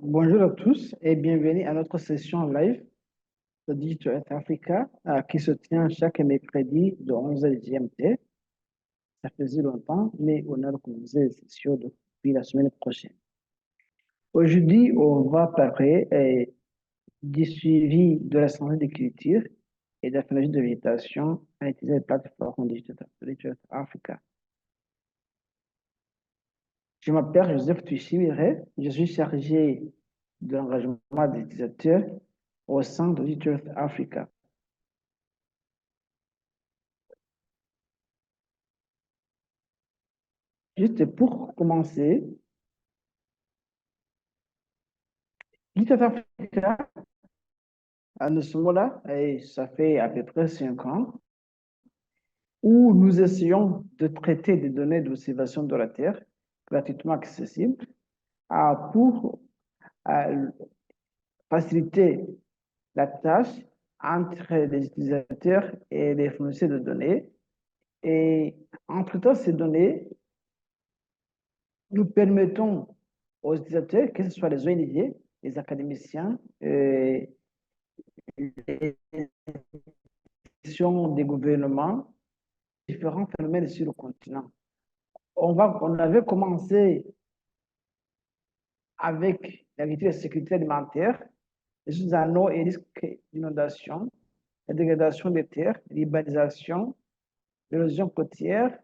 Bonjour à tous et bienvenue à notre session live de Digital Earth Africa qui se tient chaque mercredi de 11h GMT. Ça faisait longtemps, mais on a recommencé les sessions depuis la semaine prochaine. Aujourd'hui, on va parler du suivi de la santé des cultures et de la phénologie de végétation en utilisant les plateformes Digital Earth Africa. Je m'appelle Joseph Tuchimire, je suis chargé de l'engagement des utilisateurs au sein de Digital Earth Africa. Juste pour commencer, Digital Earth Africa, nous sommes là, et ça fait à peu près 5 ans, où nous essayons de traiter des données d'observation de la Terre gratuitement accessibles pour euh, faciliter la tâche entre les utilisateurs et les fournisseurs de données. Et en traitant ces données, nous permettons aux utilisateurs, que ce soit les ONG, les académiciens, les institutions des gouvernements, différents phénomènes sur le continent. On avait commencé avec l'agriculture et la sécurité alimentaire, les anneaux et risques d'inondation, la dégradation des terres, l'urbanisation, l'érosion côtière,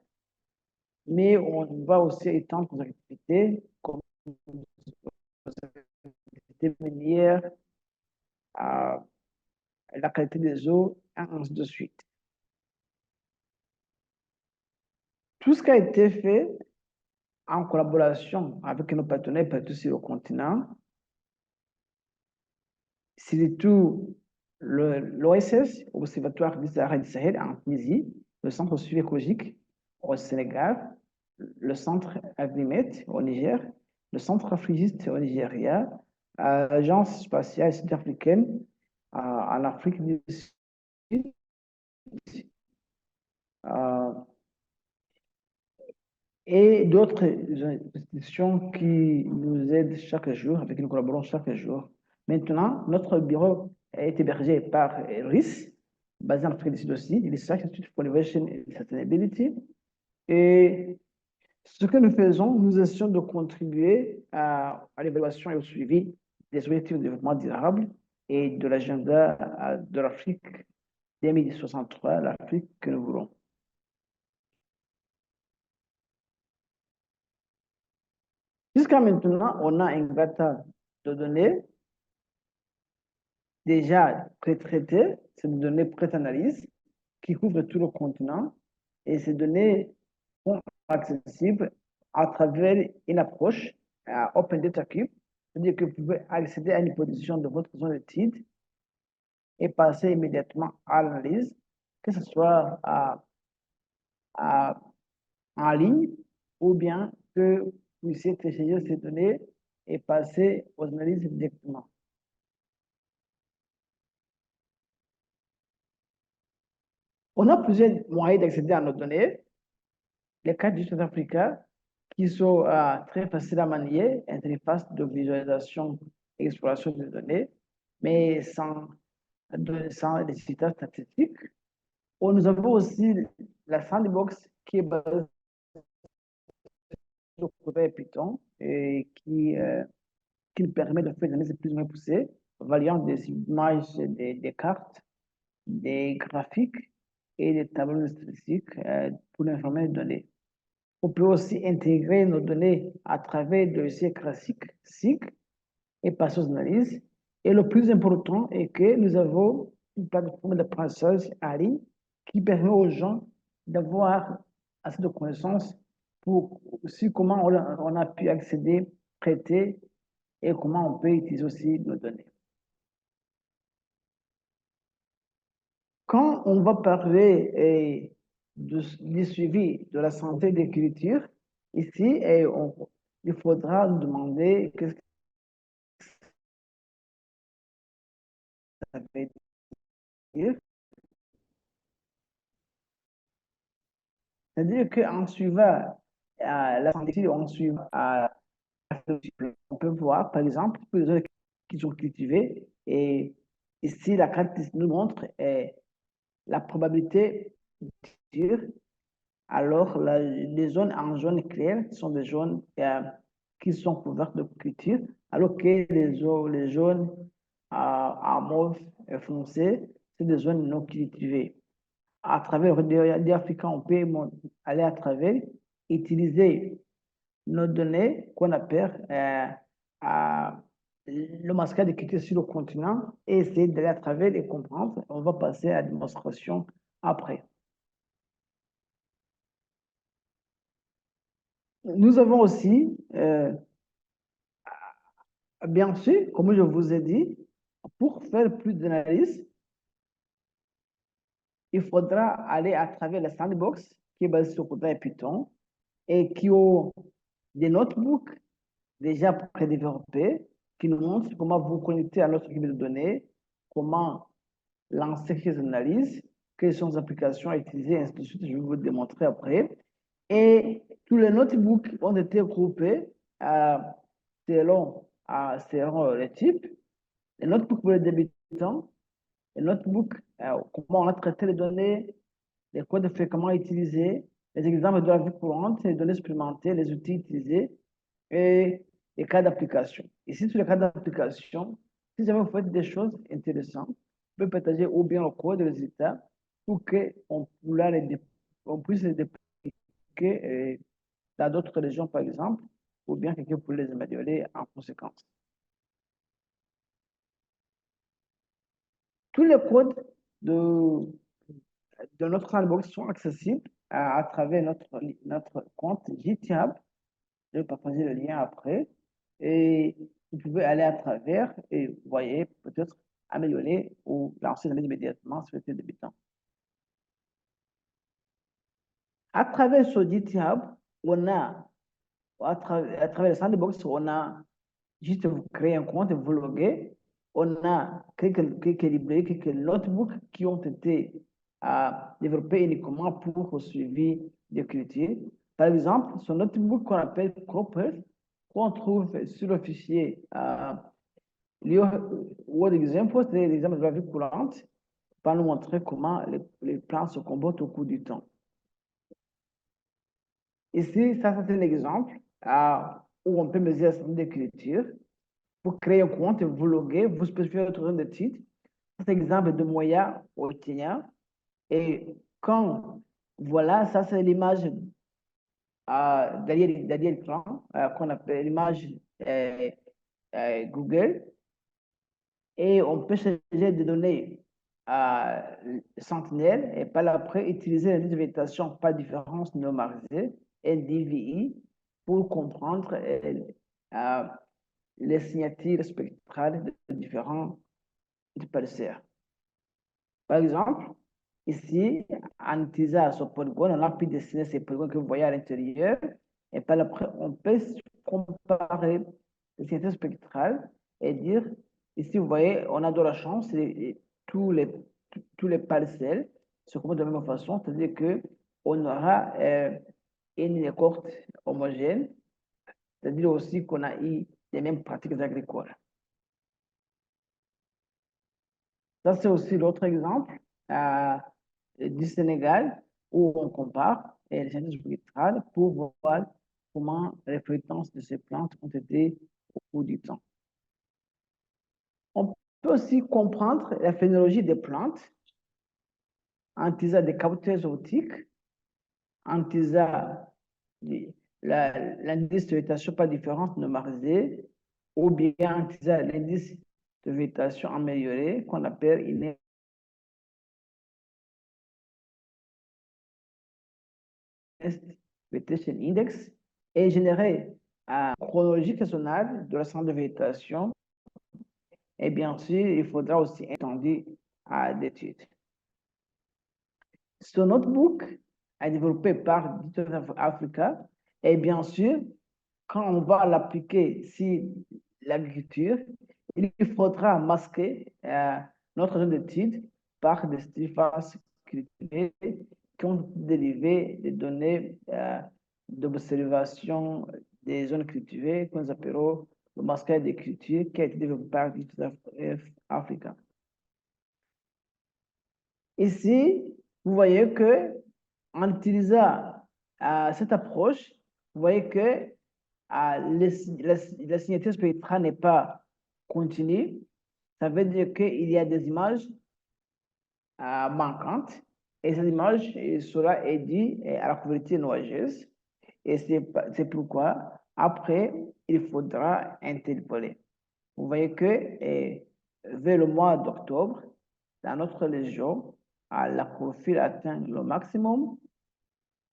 mais on va aussi étendre nos activités comme les activités minières, la qualité des eaux, et ainsi de suite. Tout ce qui a été fait en collaboration avec nos partenaires partout sur le continent, surtout l'OSS, Observatoire du Sahara et du Sahel en Tunisie, le Centre suivi écologique au Sénégal, le Centre Agrimet au Niger, le Centre Afrigiste au Nigeria, l'Agence spatiale sud-africaine en Afrique du Sud, et d'autres institutions qui nous aident chaque jour, avec qui nous collaborons chaque jour. Maintenant, notre bureau est hébergé par RIS, basé en Afrique du Sud aussi, Research Institute for Innovation and Sustainability. Et ce que nous faisons, nous essayons de contribuer à l'évaluation et au suivi des objectifs de développement durable et de l'agenda de l'Afrique 2063, l'Afrique que nous voulons. Jusqu'à maintenant, on a un data de données déjà pré-traitées, c'est des données pré-analyses qui couvrent tout le continent et ces données sont accessibles à travers une approche Open Data Cube, c'est-à-dire que vous pouvez accéder à une position de votre zone d'étude et passer immédiatement à l'analyse, que ce soit en ligne ou bien que vous puissiez télécharger ces données et passer aux analyses directement. On a plusieurs moyens d'accéder à nos données. Les cartes du Sud-Africa qui sont très faciles à manier, interface de visualisation et exploration des données, mais sans des résultats statistiques. Nous avons aussi la sandbox qui est basée sur Python et qui nous permet de faire des analyses plus ou moins poussées, variant des images, des cartes, des graphiques et des tableaux statistiques pour l'informer des données. On peut aussi intégrer nos données à travers des logiciels classiques, SIG, et passer aux analyses. Et le plus important est que nous avons une plateforme d'apprentissage en ligne qui permet aux gens d'avoir assez de connaissances pour aussi comment on a pu accéder, traiter et comment on peut utiliser aussi nos données. Quand on va parler du suivi de la santé des cultures, ici, il faudra nous demander qu'est-ce que ça veut dire. C'est-à-dire qu'en suivant la santé, on suit On peut voir, par exemple, toutes les zones qui sont cultivées. Et ici, la carte nous montre la probabilité de culture. Alors, les zones en jaune clair sont des zones qui sont couvertes de culture, alors que les zones en mauve foncé, c'est des zones non cultivées. À travers le africain, on peut aller à travers, utiliser nos données qu'on appelle le masquage de culture sur le continent et essayer d'aller à travers et comprendre. On va passer à la démonstration après. Nous avons aussi, bien sûr, comme je vous ai dit, pour faire plus d'analyse, il faudra aller à travers le sandbox qui est basé sur Kotlin et Python et qui ont des notebooks déjà prédéveloppés qui nous montrent comment vous connecter à notre équipe de données, comment lancer quelques analyses, quelles sont les applications à utiliser, ainsi de suite. Je vais vous démontrer après. Et tous les notebooks ont été groupés selon les types. Les notebooks pour les débutants, les notebooks, comment on a traité les données, les codes fréquemment utilisés, les exemples de la vie courante, les données supplémentaires, les outils utilisés et les cas d'application. Ici, sur les cas d'application, si jamais vous faites des choses intéressantes, vous pouvez partager ou bien le code de résultats pour qu'on puisse les dépliquer dans d'autres régions, par exemple, ou bien quelqu'un pour les améliorer en conséquence. Tous les codes de, de notre sandbox sont accessibles à travers notre compte GitHub. Je vais partager le lien après. Et vous pouvez aller à travers et vous voyez peut-être améliorer ou lancer immédiatement sur le débutant. À travers ce GitHub, on a, à travers le sandbox, on a juste vous créer un compte et vous loguer. On a quelques librairies, quelques notebooks qui ont été développés uniquement pour le suivi d'écriture. Par exemple, ce notebook qu'on appelle Cropper, qu'on trouve sur le fichier Word Example, c'est l'exemple de la vie courante, va nous montrer comment les plans se comportent au cours du temps. Ici, ça c'est un exemple où on peut mesurer la santé d'écriture. Pour créer un compte, vous loguez, vous spécifiez votre nom de titre. C'est l'exemple de Moya au Kenya. Et quand, voilà, ça c'est l'image derrière l'écran qu'on appelle l'image Google. Et on peut changer des données sentinelles et par après utiliser une végétation par différence normalisée, NDVI, pour comprendre les signatures spectrales de différents parcelles. Par exemple, ici, en utilisant ce polygone, on a pu dessiner ces polygones que vous voyez à l'intérieur et par après, on peut comparer les signatures spectrales et dire, ici, vous voyez, on a de la chance, tous les parcelles se comportent de la même façon, c'est-à-dire qu'on aura une cohorte homogène, c'est-à-dire aussi qu'on a eu les mêmes pratiques agricoles. Ça, c'est aussi l'autre exemple du Sénégal où on compare les sciences spectrales pour voir comment les fréquences de ces plantes ont été au cours du temps. On peut aussi comprendre la phénologie des plantes en utilisant des capteurs optiques, en utilisant l'indice de végétation par différence normalisé, ou bien en utilisant l'indice de végétation amélioré qu'on appelle Vegetation Index et générer une chronologie nationale de l'ensemble de végétation. Et bien sûr, il faudra aussi étendre à d'études. Ce notebook est développé par Digital Africa et bien sûr, quand on va l'appliquer sur l'agriculture, il faudra masquer notre zone d'étude par des surfaces cultivées qui ont délivré des données d'observation des zones cultivées que nous appelons le basket des cultures qui a été développé par Africa. Ici, vous voyez que en utilisant cette approche, vous voyez que la signature spectrale n'est pas continue. Ça veut dire qu'il y a des images manquantes et cette image sera due à la couverture nuageuse. Et c'est pourquoi, après, il faudra interpoler. Vous voyez que vers le mois d'octobre, dans notre région, la chlorophylle atteint le maximum,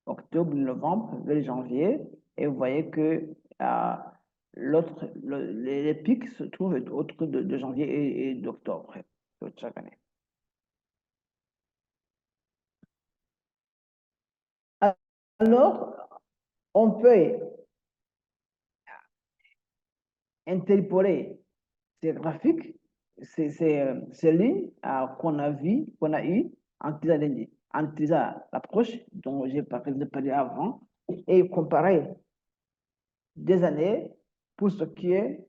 octobre, novembre, vers janvier, et vous voyez que les pics se trouvent autour de janvier et d'octobre chaque année. Alors, on peut interpoler ces graphiques, ces lignes qu'on a vues, qu'on a eues en utilisant l'approche dont j'ai parlé avant et comparer des années pour ce qui est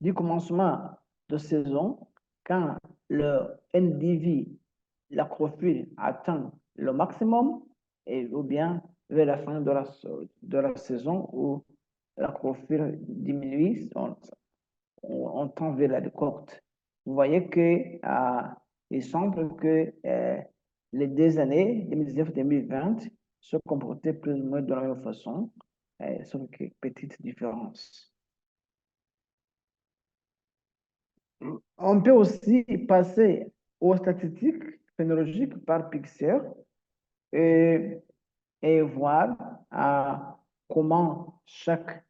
du commencement de saison quand le NDV, la chlorophylle, atteint le maximum ou bien vers la fin de la saison où la chlorophylle diminue, on tend vers la récolte. Vous voyez que il semble que les 2 années, 2019-2020, se comportaient plus ou moins de la même façon, sauf quelques petites différences. On peut aussi passer aux statistiques phénologiques par pixel et, voir comment chaque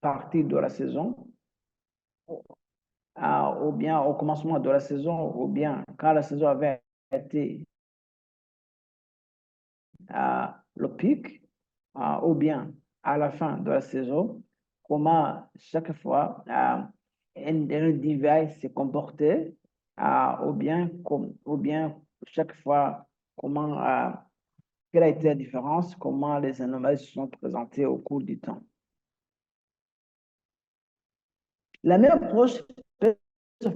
partie de la saison ou bien au commencement de la saison, ou bien quand la saison avait été le pic, ou bien à la fin de la saison, comment chaque fois un device s'est comporté, ou bien chaque fois comment quelle a été la différence, comment les anomalies se sont présentées au cours du temps. La même approche peut se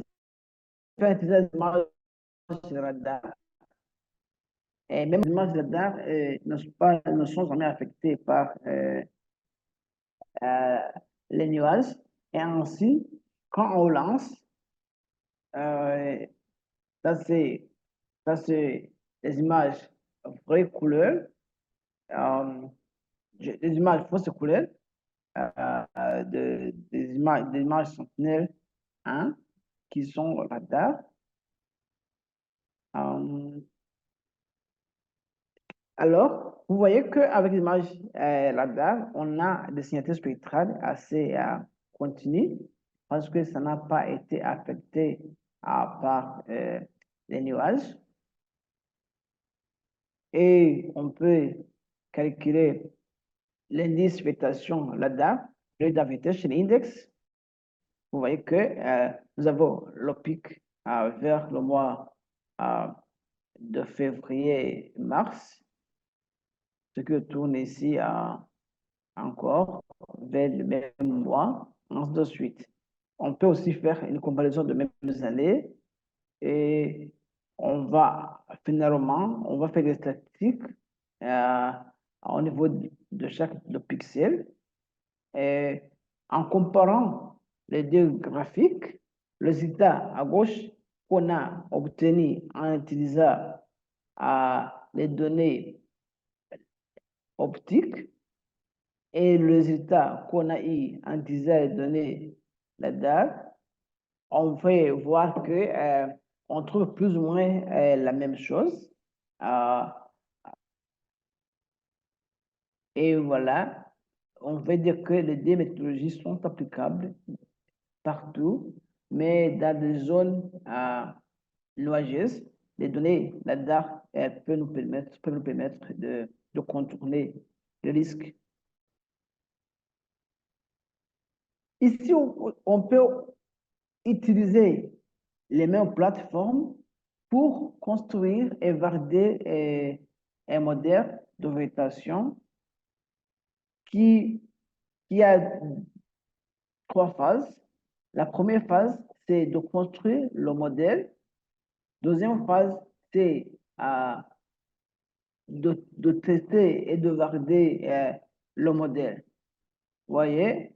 faire utiliser sur le radar. Et même les images radar ne sont jamais affectées par les nuages. Et ainsi, quand on lance, euh, ça c'est des images vraies couleurs, des images fausses couleurs, des images sentinelles 1 qui sont radar. Alors, vous voyez qu'avec l'image radar, on a des signatures spectrales assez continues parce que ça n'a pas été affecté par les nuages. Et on peut calculer l'indice végétation radar, le vegetation index. Vous voyez que nous avons le pic vers le mois de février-mars, ce que tourne ici encore vers le même mois, ainsi de suite. On peut aussi faire une comparaison de mêmes années et on va finalement, on va faire des statistiques au niveau de chaque pixel. Et en comparant les deux graphiques, le résultat à gauche qu'on a obtenu en utilisant les données optiques et le résultat qu'on a eu en utilisant les données radar, on peut voir que on trouve plus ou moins la même chose. Et voilà, on veut dire que les deux méthodologies sont applicables partout, mais dans des zones nuageuses, les données radar peuvent nous permettre de contourner le risque. Ici, on peut utiliser les mêmes plateformes pour construire et valider un modèle de végétation qui qui a trois phases. La première phase, c'est de construire le modèle. Deuxième phase, c'est de tester et de valider le modèle. Vous voyez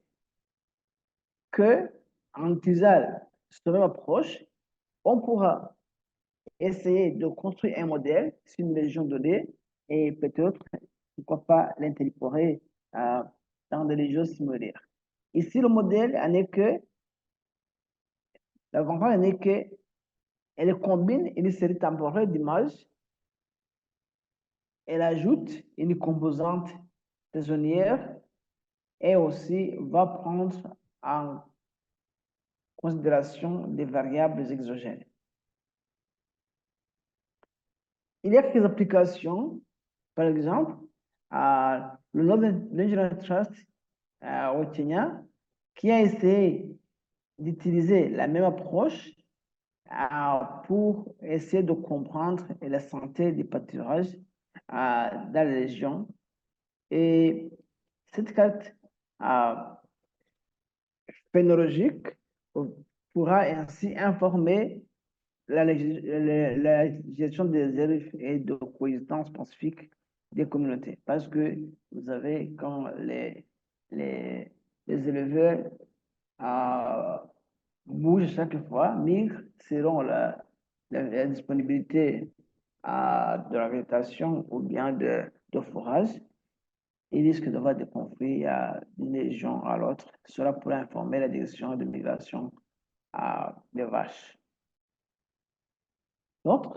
que en utilisant cette même approche, on pourra essayer de construire un modèle sur une région donnée et peut-être, pourquoi pas, l'incorporer dans des régions similaires. Ici, le modèle n'est que, l'avantage n'est que elle combine une série temporelle d'images, elle ajoute une composante saisonnière et aussi va prendre en considération des variables exogènes. Il y a quelques applications, par exemple, le Northern Regional Trust au Kenya, qui a essayé d'utiliser la même approche pour essayer de comprendre la santé des pâturages dans la région. Et cette carte phénologique pourra ainsi informer la gestion des élèves et de coexistence pacifique des communautés. Parce que vous savez, quand les éleveurs bougent chaque fois, migrent selon la disponibilité de la végétation ou bien de forage, il risque d'avoir des conflits d'une région à l'autre. Cela pourrait informer la direction de migration des vaches. Donc,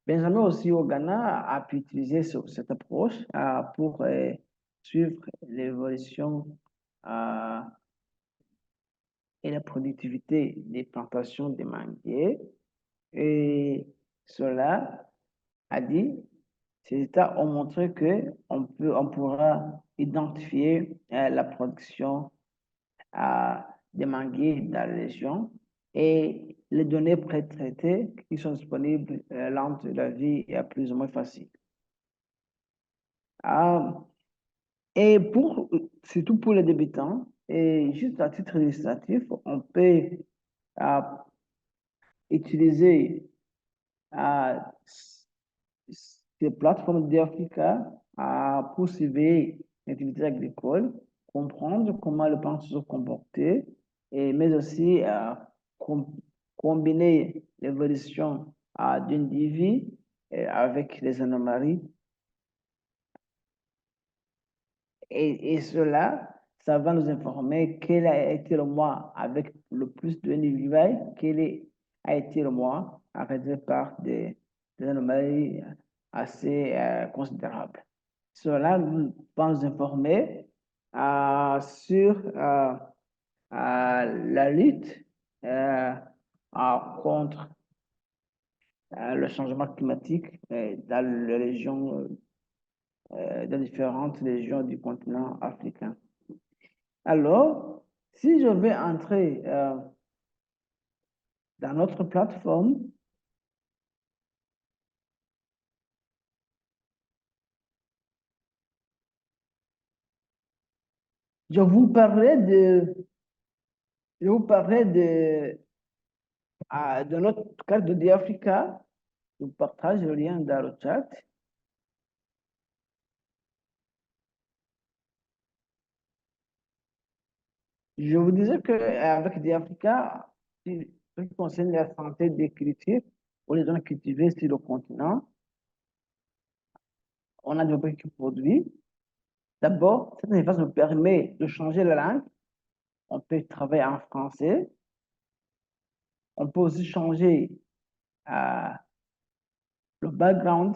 Benjamin aussi au Ghana a pu utiliser cette approche pour suivre l'évolution et la productivité des plantations de manguiers. Et cela a dit, ces états ont montré qu'on pourra identifier la production des manguiers dans la région et les données pré-traitées qui sont disponibles rendent la vie plus ou moins facile. Et surtout pour les débutants, et juste à titre illustratif, on peut utiliser ces plateformes d'Africa pour surveiller l'activité agricole, comprendre comment les plantes se comporter, mais aussi combiner l'évolution d'une vie avec les anomalies. Et cela, ça va nous informer quel a été le mois avec le plus de individus, quel a été le mois arrêté par des anomalies assez considérables. Cela va nous informer sur la lutte contre le changement climatique dans les régions, dans différentes régions du continent africain. Alors, si je vais entrer dans notre plateforme, je vous parlerai de notre carte de Africa. Je vous partage le lien dans le chat. Je vous disais qu'avec Africa, ce qui concerne la santé des cultures ou les zones cultivées sur le continent, on a développé quelques produits. D'abord, cette interface nous permet de changer la langue. On peut travailler en français. On peut aussi changer le background,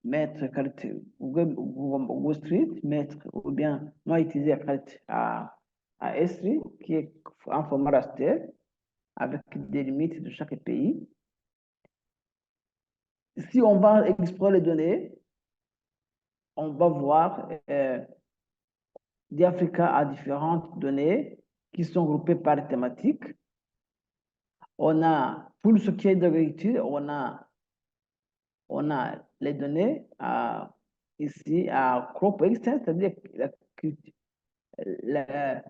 mettre carte Google Street, mettre, ou bien moi utiliser la carte à S3 qui est en format raster avec des limites de chaque pays. Si on va explorer les données, on va voir d'Africa à différentes données qui sont groupées par thématique. On a, pour ce qui est d'agriculture, on a les données ici à crop extent, c'est-à-dire la-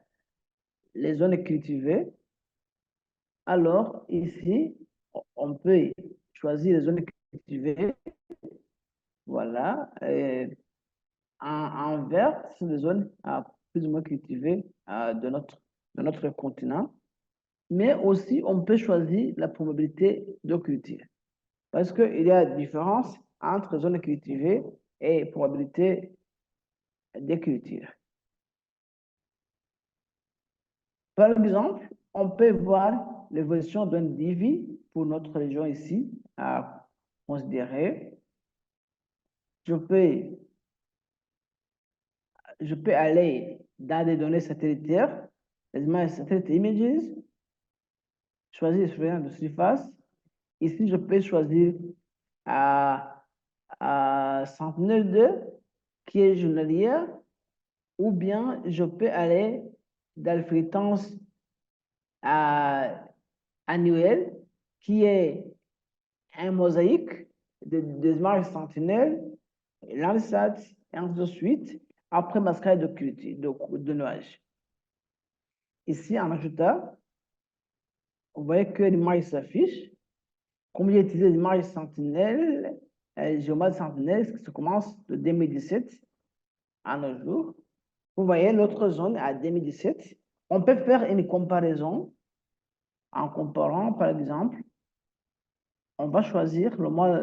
les zones cultivées. Alors, ici, on peut choisir les zones cultivées. Voilà. En vert, ce sont des zones plus ou moins cultivées de notre continent. Mais aussi, on peut choisir la probabilité de culture. Parce qu'il y a différence entre zones cultivées et probabilité de culture. Par exemple, on peut voir l'évolution d'un divi pour notre région ici à considérer. Je peux, je peux aller dans des données satellitaires, les images satellite images, choisir surveillance de surface. Ici, je peux choisir à Sentinelle-2, qui est journalière, ou bien je peux aller dans la fréquence annuelle, qui est un mosaïque des images sentinelles, Landsat, et ainsi de suite, après masquage de nuages. Ici, en ajoutant, vous voyez que l'image s'affiche. Comme j'ai utilisé l'image sentinelle, géomètre sentinelle, qui commence de 2017 à nos jours. Vous voyez l'autre zone à 2017. On peut faire une comparaison en comparant, par exemple, on va choisir le mois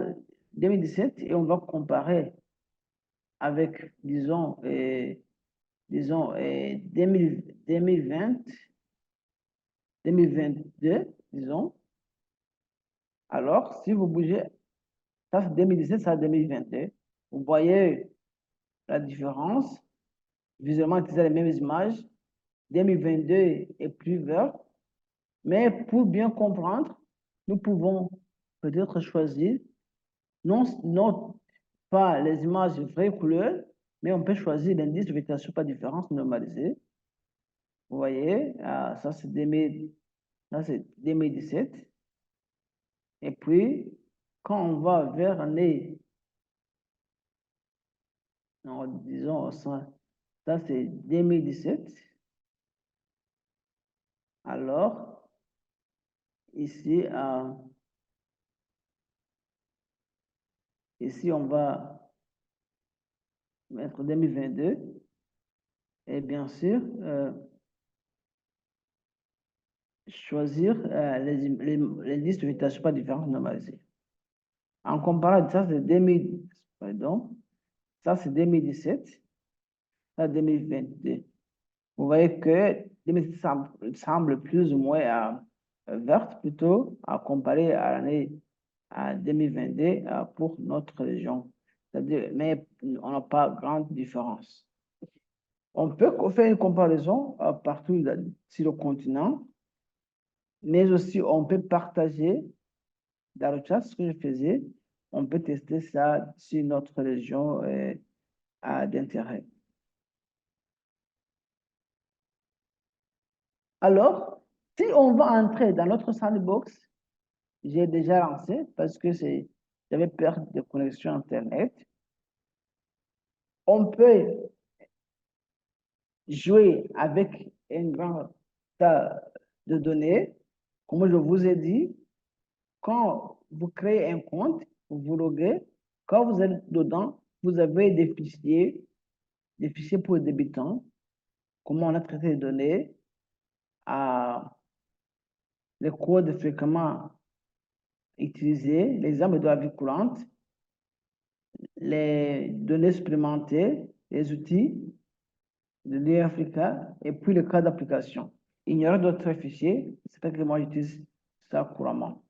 2017 et on va comparer avec, disons 2020, 2022, disons. Alors, si vous bougez, ça c'est 2017, ça c'est 2022. Vous voyez la différence. Visuellement, utiliser les mêmes images. 2022 est plus vert. Mais pour bien comprendre, nous pouvons peut-être choisir non pas les images vraies couleurs, mais on peut choisir l'indice de végétation par différence normalisé. Vous voyez, ça c'est 2017. Et puis, quand on va vers l'année, disons, ça c'est 2017. Alors, ici, ici on va mettre 2022. Et bien sûr, choisir l'indice de végétation par différence normalisée. En comparant, ça c'est 2000, pardon, ça c'est 2017, ça 2022. Vous voyez que 2017 semble plus ou moins verte plutôt à comparer à l'année 2022 pour notre région. C'est-à-dire, mais on n'a pas grande différence. On peut faire une comparaison partout sur le continent, mais aussi on peut partager dans le chat ce que je faisais. On peut tester ça sur notre région d'intérêt. Alors, si on va entrer dans notre sandbox, j'ai déjà lancé parce que j'avais peur de connexion Internet. On peut jouer avec un grand tas de données. Comme je vous ai dit, quand vous créez un compte, vous loguez, quand vous êtes dedans, vous avez des fichiers pour les débutants, comment on a traité les données, les codes fréquemment utilisés, l'exemple de la vie courante, les données supplémentaires, les outils de l'Africa et puis le cas d'application. Il y aura d'autres fichiers, c'est pas que moi j'utilise ça couramment.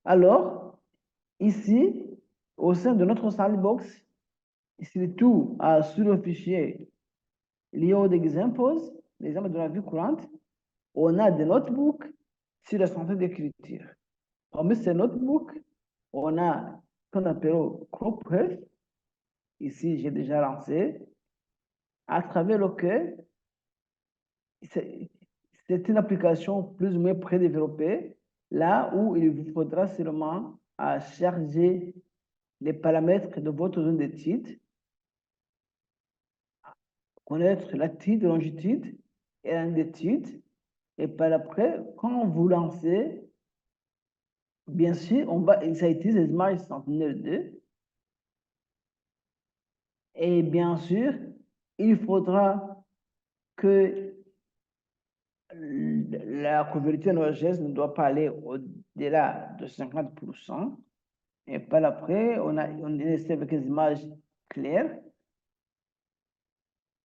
Alors, ici, au sein de notre sandbox, surtout sur le fichier Lio d'examples, l'exemple de la vie courante, on a des notebooks sur la santé d'écriture. Parmi ces notebooks, on a ce qu'on appelle Crop Health. Ici, j'ai déjà lancé, à travers lequel c'est une application plus ou moins prédéveloppée, là où il vous faudra seulement charger les paramètres de votre zone d'étude connaître latitude, longitude et longitude. Et par après, quand vous lancez, bien sûr, ça utilise les images Sentinel-2. Et bien sûr, il faudra que la couverture noisette ne doit pas aller au-delà de 50%. Et par après, on essaie avec les images claires.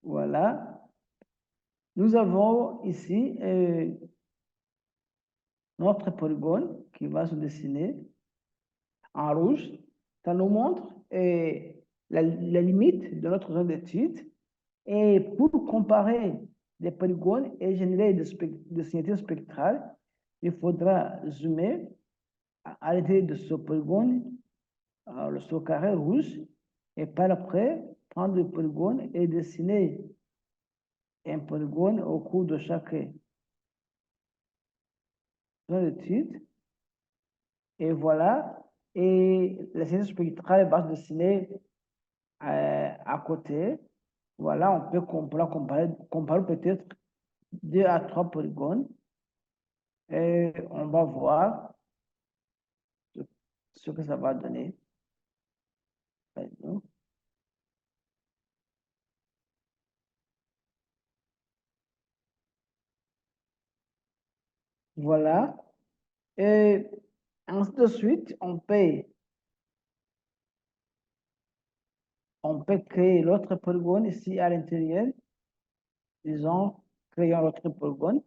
Voilà. Nous avons ici notre polygone qui va se dessiner en rouge. Ça nous montre la limite de notre zone d'étude. Et pour comparer les polygones et générer des signatures spectrales, il faudra zoomer à l'intérieur de ce polygone, ce carré rouge, et par après, prendre le polygone et dessiner un polygone au cours de chaque zone d'étude. Et voilà. Et la signature spectrale va se dessiner à côté. Voilà, on peut comparer peut-être 2 à 3 polygones. Et on va voir ce que ça va donner. Voilà. Et ainsi de suite, on peut créer l'autre polygone ici à l'intérieur. Disons, créons l'autre polygone.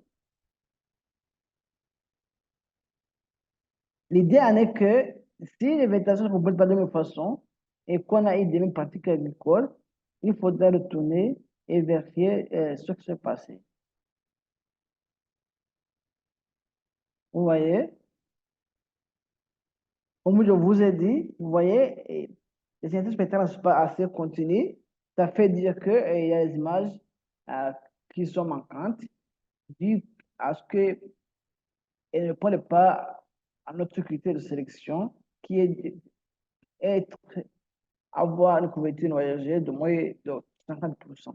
L'idée en est que si les végétations ne se comportent pas de la même façon et qu'on a eu des mêmes pratiques agricoles, il faudra retourner et vérifier ce qui s'est passé. Vous voyez, comme je vous ai dit, vous voyez, les scientifiques spectrales ne sont pas assez continues. Ça fait dire qu'il y a des images qui sont manquantes, dû à ce qu'elles ne prennent pas à notre critère de sélection, qui est être, avoir une couverture noyagée de moins de 50%.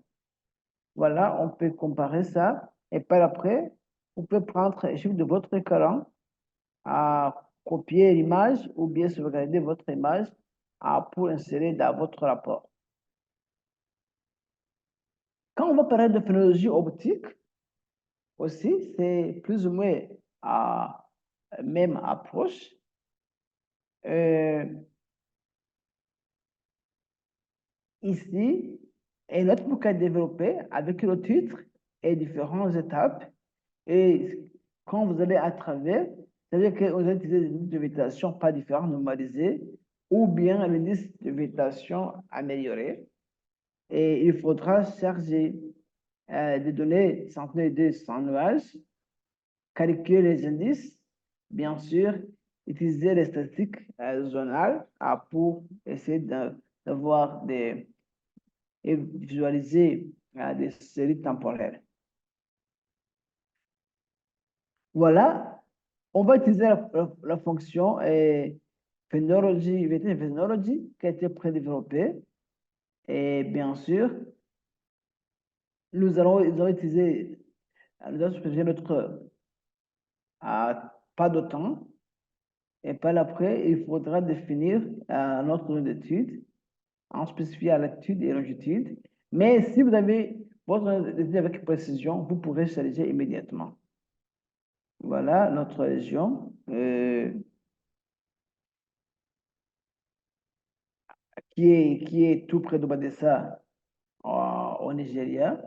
Voilà, on peut comparer ça. Et par après, vous pouvez prendre le chiffre de votre écran, à copier l'image ou bien sauvegarder votre image pour insérer dans votre rapport. Quand on va parler de phénologie optique, aussi, c'est plus ou moins à même approche. Ici, un autre bouquin développé avec le titre et différentes étapes. Et quand vous allez à travers, c'est-à-dire que vous allez utiliser des indices de végétation pas différents, normalisés, ou bien l'indice de végétation amélioré. Et il faudra charger des données centenaires sans nuages, calculer les indices, bien sûr, utiliser les statistiques zonales pour essayer d'avoir et visualiser des séries temporelles. Voilà, on va utiliser la fonction phénologie, phénologie qui a été prédéveloppée. Et bien sûr, nous allons utiliser notre pas de temps. Et par après, il faudra définir notre zone d'étude en spécifiant latitude et longitude. Mais si vous avez votre zone d'étude avec précision, vous pourrez charger immédiatement. Voilà notre région qui est tout près de Badessa au Nigeria.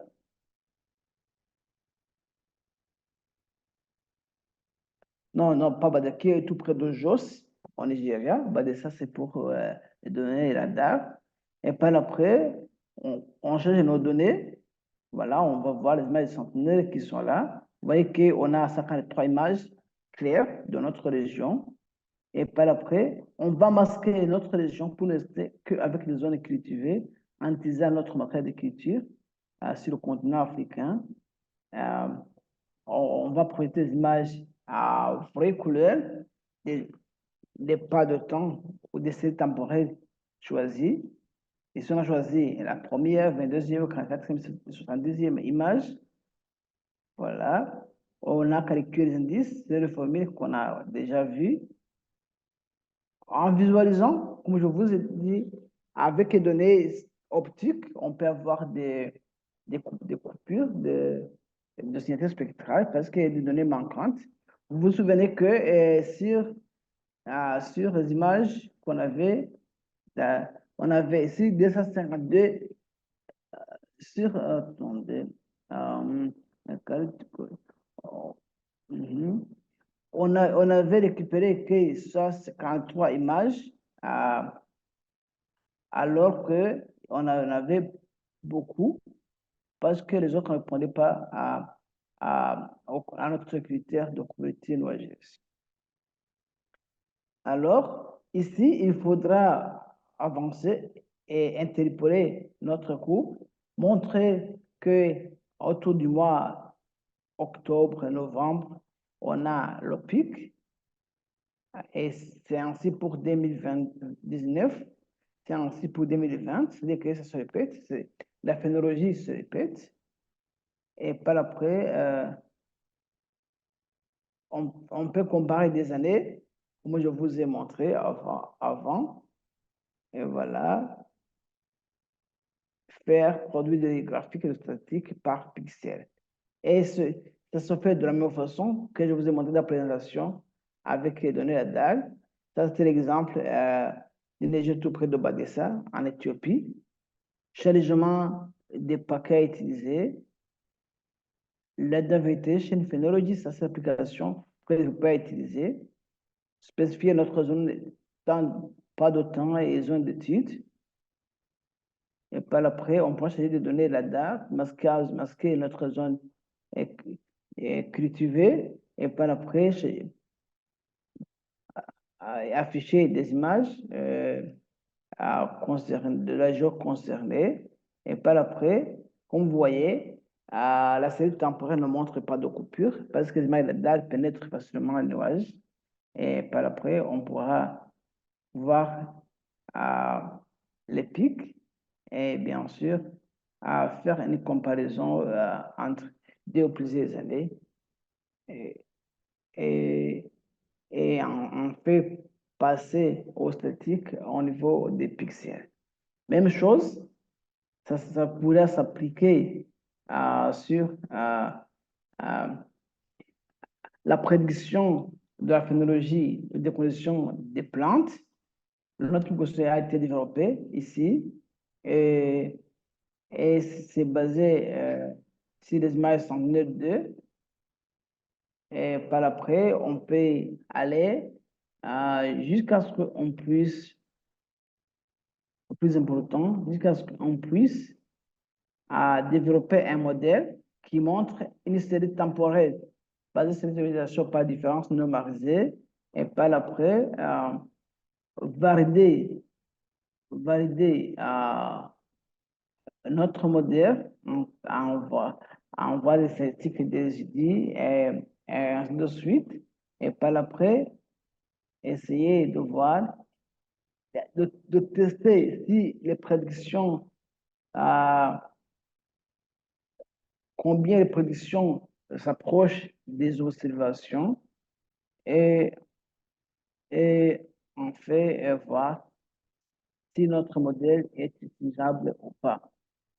Non, non, pas Badessa, qui est tout près de Jos au Nigeria. Badessa, c'est pour les données radar. Et par après, on change nos données. Voilà, on va voir les images sentinelles qui sont là. Vous voyez qu'on a 53 images claires de notre région. Et par après, on va masquer notre région pour ne rester qu'avec les zones cultivées en utilisant notre matériel d'écriture sur le continent africain. Euh, on va projeter des images à vraies couleurs, des pas de temps ou des séries temporelles choisies. Et si on a choisi la première, 22e, 44e, 70e image, voilà, on a calculé les indices, c'est les formules qu'on a déjà vues. En visualisant, comme je vous ai dit, avec les données optiques, on peut avoir des coupures de signature spectrale parce qu'il y a des données manquantes. Vous vous souvenez que sur les images qu'on avait, euh, on avait ici 252 sur, attendez, euh, oh, mhm. On avait récupéré que ça, 53 images, euh, alors que on en avait beaucoup parce que les autres ne répondaient pas à notre critère de couverture noisette. Alors, ici, il faudra avancer et interpoler notre cours, montrer que autour du mois octobre et novembre, on a le pic, et c'est ainsi pour 2019, c'est ainsi pour 2020, c'est-à-dire que ça se répète, la phénologie se répète, et par après, on peut comparer des années, comme je vous ai montré avant et voilà, faire produire des graphiques et des statistiques par pixel. Et ça se fait de la même façon que je vous ai montré dans la présentation avec les données DAG. Ça, c'est l'exemple d'une région tout près de Badessa, en Éthiopie. Chargement des paquets utilisés. La Navigation Phenology, ça c'est l'application que je peux utiliser. Spécifier notre zone, pas de temps et zone d'étude. Et par après, on peut essayer de donner la date, masquer notre zone et cultivée. Et par après, afficher des images de la région concernée. Et par après, comme vous voyez, la cellule temporelle ne montre pas de coupure parce que les images de date pénètrent facilement le nuage. Et par après, on pourra voir les pics et bien sûr faire une comparaison entre deux ou plusieurs années et, et, et on fait passer au statique au niveau des pixels. Même chose, ça pourrait s'appliquer sur la prédiction de la phénologie de décomposition des plantes. Notre processus a été développé ici et, et c'est basé sur les images sentinelle 2. Et par après, on peut aller jusqu'à ce qu'on puisse, le plus important, jusqu'à ce qu'on puisse développer un modèle qui montre une série temporelle basée sur une civilisation par différence normalisée et par après valider, valider notre modèle envoie les statistiques des idées et ainsi de suite. Et par après, essayer de voir, de tester si les prédictions, euh, combien les prédictions s'approchent des observations et, et en fait voir si notre modèle est utilisable ou pas.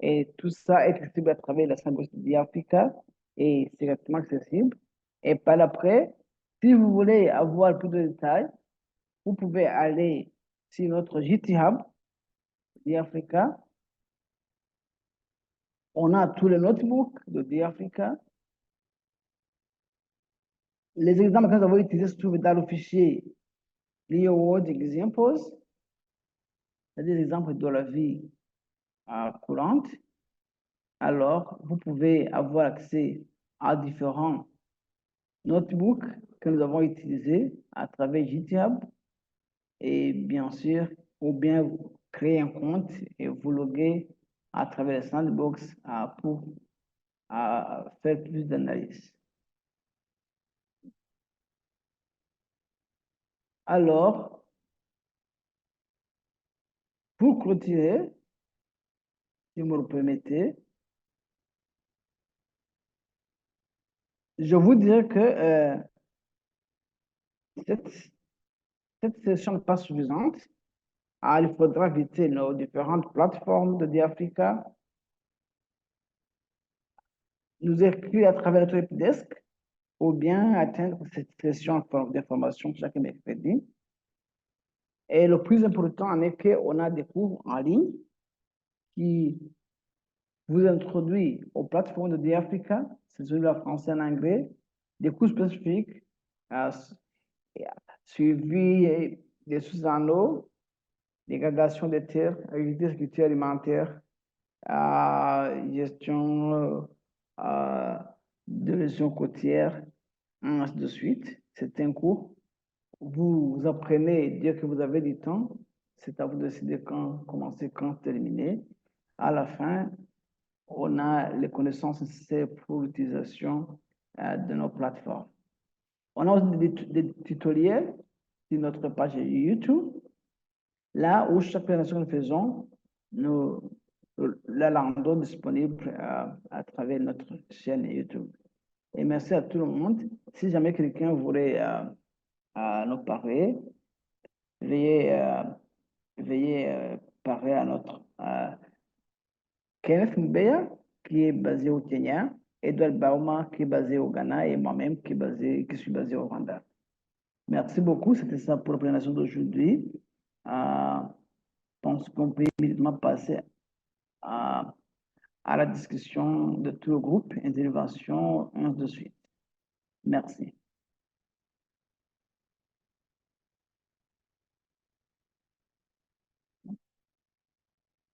Et tout ça est accessible à travers la simplicité Africa et c'est directement accessible. Et par après, si vous voulez avoir plus de détails, vous pouvez aller sur notre GitHub d'Africa. On a tous les notebooks de d'Africa. Les exemples que nous avons utilisés se trouvent dans le fichier Real World Examples. C'est des exemples de la vie courante. Alors, vous pouvez avoir accès à différents notebooks que nous avons utilisés à travers GitHub et bien sûr, ou bien créer un compte et vous loguer à travers le sandbox pour faire plus d'analyse. Alors, pour clôturer, si vous me le permettez. Je vous dirais que cette, cette session n'est pas suffisante. Ah, il faudra visiter nos différentes plateformes de Diafrica, nous écrire à travers notre desk ou bien atteindre cette session d'information chaque mercredi. Et le plus important est qu'on a des cours en ligne qui vous introduisent aux plateformes de Diafrica, c'est celui de français et en anglais, des cours spécifiques suivis des sous-anneaux, dégradation des terres, agriculture alimentaire, gestion de l'érosion côtière, ainsi de suite. C'est un cours. Vous apprenez dès que vous avez du temps. C'est à vous de décider quand commencer, quand terminer. À la fin, on a les connaissances nécessaires pour l'utilisation de nos plateformes. On a aussi des tutoriels sur notre page YouTube, là où chaque présentation que nous faisons, nous la rendons disponible à travers notre chaîne YouTube. Et merci à tout le monde. Si jamais quelqu'un voulait nous parler, veuillez parler à notre Kenneth Mbeya, qui est basé au Kenya, Edouard Bauma, qui est basé au Ghana, et moi-même, qui suis basé au Rwanda. Merci beaucoup. C'était ça pour la présentation d'aujourd'hui. Je pense qu'on peut immédiatement passer à la discussion de tout le groupe, intervention, ainsi de suite. Merci.